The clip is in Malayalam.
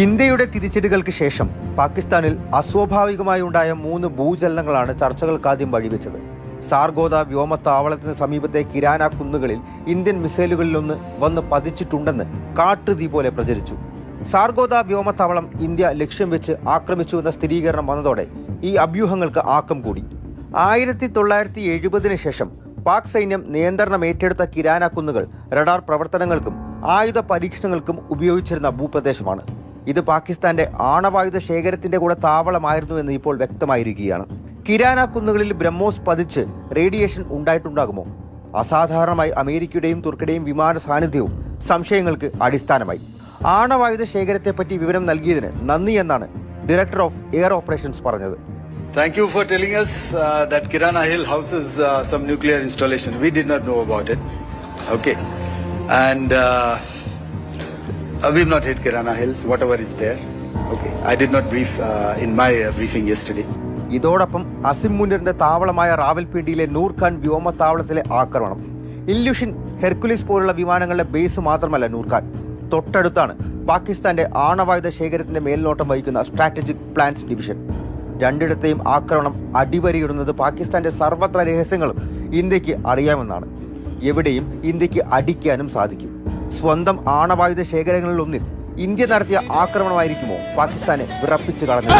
ഇന്ത്യയുടെ തിരിച്ചടികൾക്ക് ശേഷം പാകിസ്ഥാനിൽ അസ്വാഭാവികമായി ഉണ്ടായ 3 ഭൂചലനങ്ങളാണ് ചർച്ചകൾക്കാദ്യം വഴിവെച്ചത്. സാർഗോദ വ്യോമത്താവളത്തിന് സമീപത്തെ കിരാന കുന്നുകളിൽ ഇന്ത്യൻ മിസൈലുകളിലൊന്ന് വന്ന് പതിച്ചിട്ടുണ്ടെന്ന് കാട്ടുതീ പോലെ പ്രചരിച്ചു. സാർഗോദ വ്യോമത്താവളം ഇന്ത്യ ലക്ഷ്യം വെച്ച് ആക്രമിച്ചുവെന്ന സ്ഥിരീകരണം വന്നതോടെ ഈ അഭ്യൂഹങ്ങൾക്ക് ആക്കം കൂടി. 1970 ശേഷം പാക് സൈന്യം നിയന്ത്രണം ഏറ്റെടുത്ത കിരാന കുന്നുകൾ റഡാർ പ്രവർത്തനങ്ങൾക്കും ആയുധ പരീക്ഷണങ്ങൾക്കും ഉപയോഗിച്ചിരുന്ന ഭൂപ്രദേശമാണ്. ഇത് പാകിസ്ഥാന്റെ ആണവായുധ ശേഖരത്തിന്റെ കൂടെ താവളമായിരുന്നുവെന്ന് ഇപ്പോൾ വ്യക്തമായിരിക്കുകയാണ്. കിരാന കുന്നുകളിൽ ബ്രഹ്മോസ് പതിച്ച് റേഡിയേഷൻ ഉണ്ടായിട്ടുണ്ടാകുമോ? അസാധാരണമായി അമേരിക്കയുടെയും തുർക്കിയുടെയും വിമാന സാന്നിധ്യവും സംശയങ്ങൾക്ക് അടിസ്ഥാനമായി. ആണവായുധ ശേഖരത്തെപ്പറ്റി വിവരം നൽകിയതിന് നന്ദി എന്നാണ് ഡയറക്ടർ ഓഫ് എയർ ഓപ്പറേഷൻസ് പറഞ്ഞത്. Thank you for telling us that Kirana Hill houses some nuclear installation. We did not know about it. Okay. And we've not hit Kirana Hills, whatever is there. Okay. I did not brief in my briefing yesterday. ഇതോടൊപ്പം അസിം മുനീറിന്റെ താവളമായ റാവൽപിണ്ടിയിലെ നൂർഖാൻ വ്യോമത്താവളത്തിലെ ആക്രമണം. ഇല്യൂഷൻ, ഹെർക്കുലിസ് പോലുള്ള വിമാനങ്ങളുടെ ബേസ് മാത്രമല്ല നൂർഖാൻ. തൊട്ടടുത്താണ് പാകിസ്ഥാന്റെ ആണവായുധ ശേഖരത്തിന്റെ മേൽനോട്ടം വഹിക്കുന്ന സ്ട്രാറ്റജിക് പ്ലാൻസ് ഡിവിഷൻ. രണ്ടിടത്തെയും ആക്രമണം അടിവരയിടുന്നത് പാകിസ്ഥാന്റെ സർവത്ര രഹസ്യങ്ങളും ഇന്ത്യക്ക് അറിയാമെന്നാണ്. എവിടെയും ഇന്ത്യക്ക് അടിക്കാനും സാധിക്കും. സ്വന്തം ആണവായുധ ശേഖരങ്ങളിലൊന്നിൽ ഇന്ത്യ നടത്തിയ ആക്രമണമായിരിക്കുമോ പാകിസ്ഥാനെ വിറപ്പിച്ചു കളഞ്ഞത്?